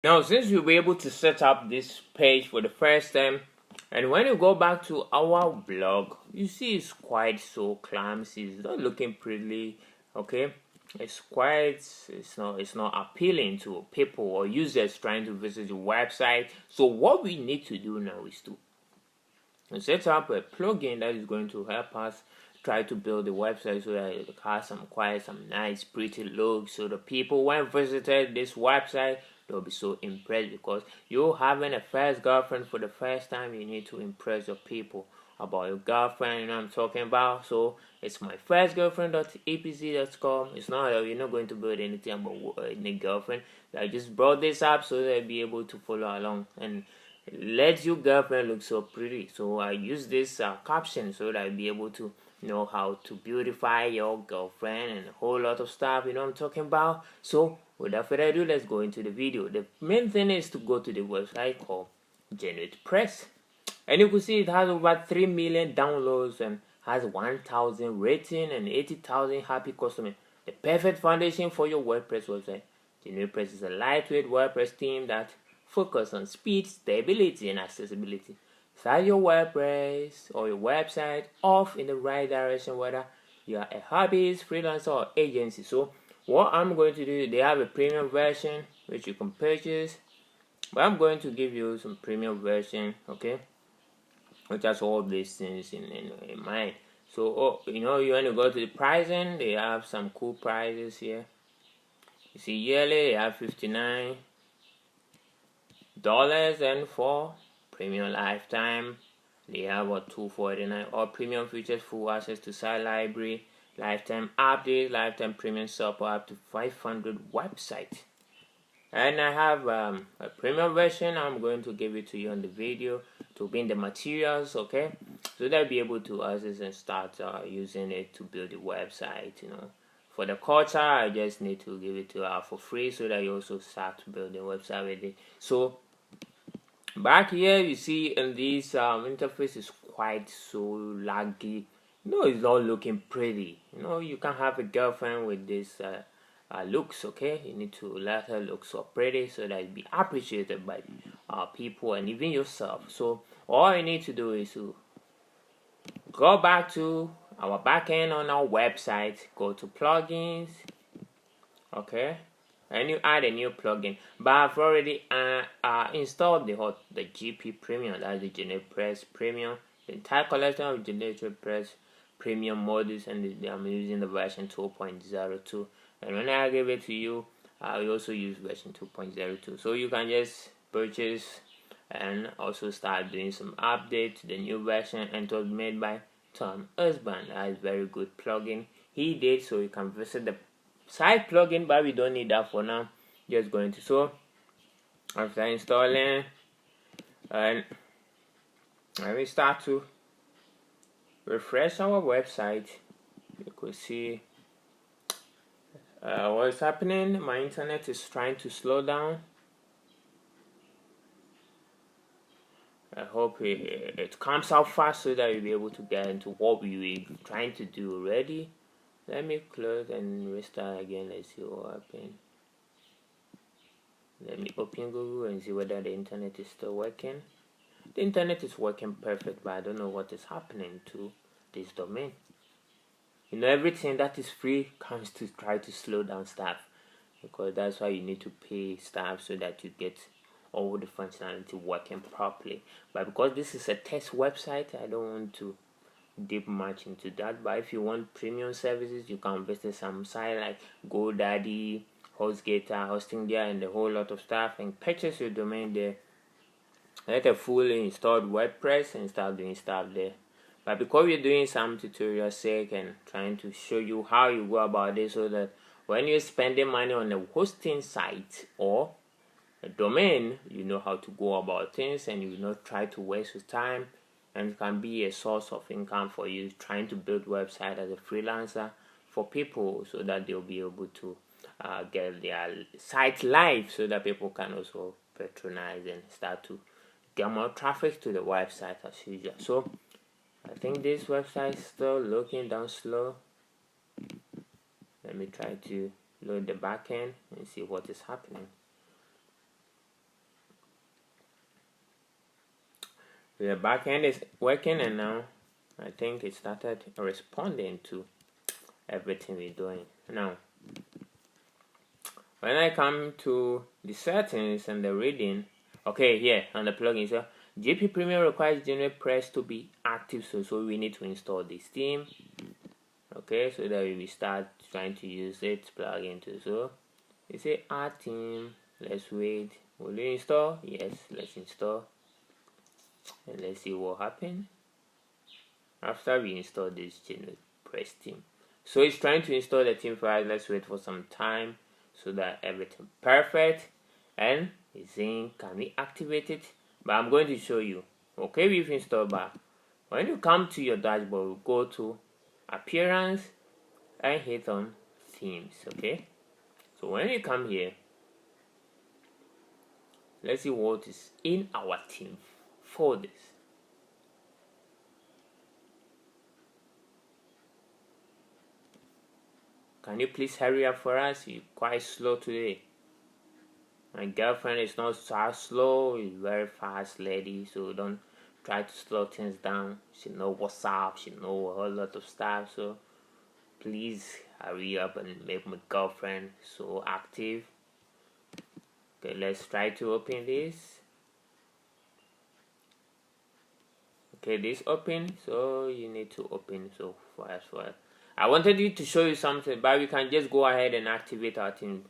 Now, since we'll be able to set up this page for the first time, and when you go back to our blog, you see it's quite so clumsy. It's not looking pretty. Okay, it's not appealing to people or users trying to visit the website. So what we need to do now is to set up a plugin that is going to help us try to build the website so that it has some nice pretty look, so the people when visited this website they'll be so impressed. Because you having a first girlfriend for the first time, you need to impress your people about your girlfriend, you know what I'm talking about. So it's my first girlfriend.apc.com. It's not you're not going to build anything about any girlfriend. I just brought this up so they'll be able to follow along and let your girlfriend look so pretty. So I use this caption so that I'll be able to know how to beautify your girlfriend and a whole lot of stuff, you know what I'm talking about. So without further ado, let's go into the video. The main thing is to go to the website called Wordpress, and you can see it has over 3 million downloads and has 1,000 rating and 80,000 happy customers. The perfect foundation for your WordPress website. Wordpress is a lightweight WordPress theme that focus on speed, stability, and accessibility. Start your WordPress or your website off in the right direction, whether you are a hobbyist, freelancer, or agency. So what I'm going to do, they have a premium version which you can purchase, but I'm going to give you some premium version, okay, which has all these things in mind. So you want to go to the pricing, they have some cool prices here. You see yearly they have $59, and for premium lifetime they have $249. All premium features: full access to site library, lifetime updates, lifetime premium support, up to 500 websites. And I have a premium version. I'm going to give it to you on the video to be in the materials, okay, so they'll be able to access and start using it to build the website. For the culture, I just need to give it to her for free so that you also start building website with it. So back here you see in this interface is quite so laggy. It's not looking pretty. You can have a girlfriend with this looks, okay. You need to let her look so pretty so that it be appreciated by people and even yourself. So all you need to do is to go back to our backend on our website, go to plugins, okay, and you add a new plugin. But I've already installed the GP Premium, that's the Wordpress Premium, the entire collection of Wordpress Premium modules, and I'm using the version 2.02. And when I give it to you, I also use version 2.02. So you can just purchase and also start doing some updates to the new version. And it was made by Tom Husband. That is very good plugin he did. So you can visit the site plugin, but we don't need that for now. Just going to, so after installing, and we start to refresh our website. You could see what's happening. My internet is trying to slow down. I hope it comes out fast so that you'll be able to get into what we were trying to do already. Let me close and restart again. Let's see what happened. Let me open Google and see whether the internet is still working. The internet is working perfect, but I don't know what is happening to this domain. Everything that is free comes to try to slow down stuff, because that's why you need to pay staff so that you get all the functionality working properly. But because this is a test website, I don't want to deep much into that. But if you want premium services, you can visit some site like GoDaddy, HostGator, Hosting there, and a whole lot of stuff, and purchase your domain there. Get a fully installed WordPress and start doing stuff there. But because we're doing some tutorial sake and trying to show you how you go about this, so that when you're spending money on a hosting site or a domain, you know how to go about things and you will not try to waste your time, and it can be a source of income for you trying to build website as a freelancer for people, so that they'll be able to get their site live, so that people can also patronize and start to get more traffic to the website as usual. So I think this website is still looking down slow. Let me try to load the backend and see what is happening. The backend is working, and now I think it started responding to everything we're doing. Now, when I come to the settings and the reading, okay, here on the plugin, so GP Premium requires Wordpress to be active, so we need to install this theme, okay, so that we start trying to use it plugin too. So you say add theme, let's wait. Will you install? Yes, let's install, and let's see what happens after we install this Wordpress theme. So it's trying to install the theme file. Let's wait for some time so that everything perfect, and it's saying can we activate it, but I'm going to show you. Okay, we've installed, but when you come to your dashboard, go to appearance and hit on themes. Okay, so when you come here, let's see what is in our theme folders. Can you please hurry up for us? You're quite slow today. My girlfriend is not so slow, she's very fast lady, so don't try to slow things down. She know what's up, she know a whole lot of stuff, so please hurry up and make my girlfriend so active. Okay, let's try to open this. Okay, this open, so you need to open so fast. I wanted you to show you something, but we can just go ahead and activate our theme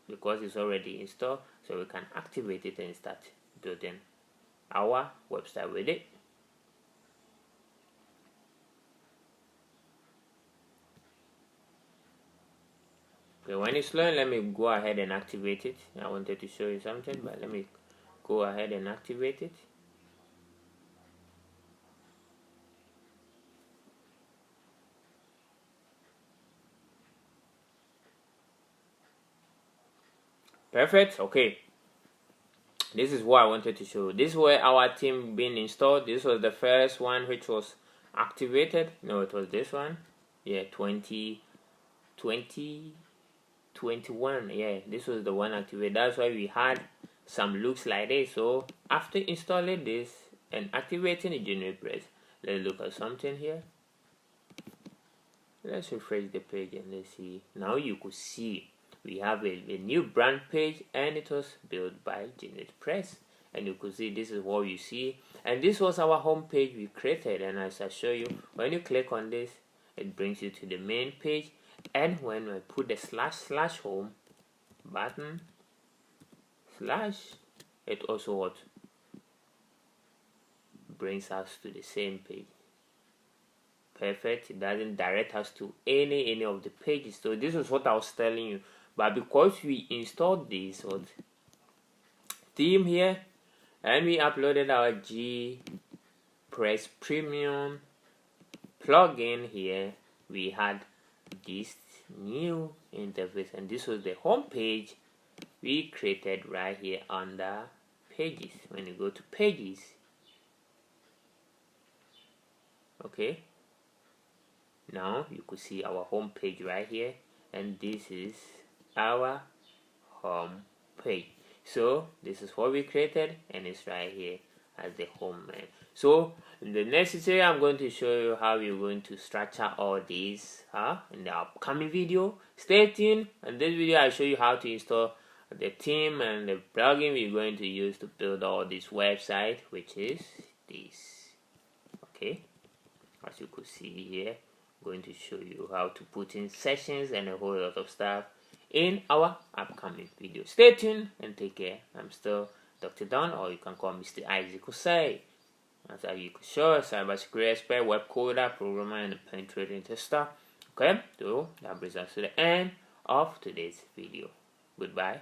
because it's already installed, so we can activate it and start building our website with it. Okay, when it's loading, let me go ahead and activate it. I wanted to show you something, but let me go ahead and activate it. Perfect. Okay, this is what I wanted to show. This is where our theme being installed. This was the first one which was activated. No, it was this one. Yeah, 2021. Yeah, this was the one activated. That's why we had some looks like this. So after installing this and activating the Wordpress, let's look at something here. Let's refresh the page and let's see. Now you could see we have a new brand page, and it was built by Wordpress, and you could see this is what you see, and this was our home page we created. And as I show you, when you click on this, it brings you to the main page, and when I put the / home button / it also what brings us to the same page. Perfect. It doesn't direct us to any of the pages. So this is what I was telling you. But because we installed this theme here, and we uploaded our Wordpress Premium plugin here, we had this new interface, and this was the home page we created right here under pages. When you go to pages, okay, now you could see our home page right here, and this is our home page. So this is what we created, and it's right here as the home man. So in the next tutorial, I'm going to show you how you're going to structure all these in the upcoming video. Stay tuned. In this video, I'll show you how to install the theme and the plugin we're going to use to build all this website, which is this. Okay, as you could see here, I'm going to show you how to put in sessions and a whole lot of stuff in our upcoming video. Stay tuned and take care. I'm still Dr. Don, or you can call me Mr. Isaac Osei. As you could show, cybersecurity expert, web coder, programmer, and a penetrating tester. Okay, so that brings us to the end of today's video. Goodbye.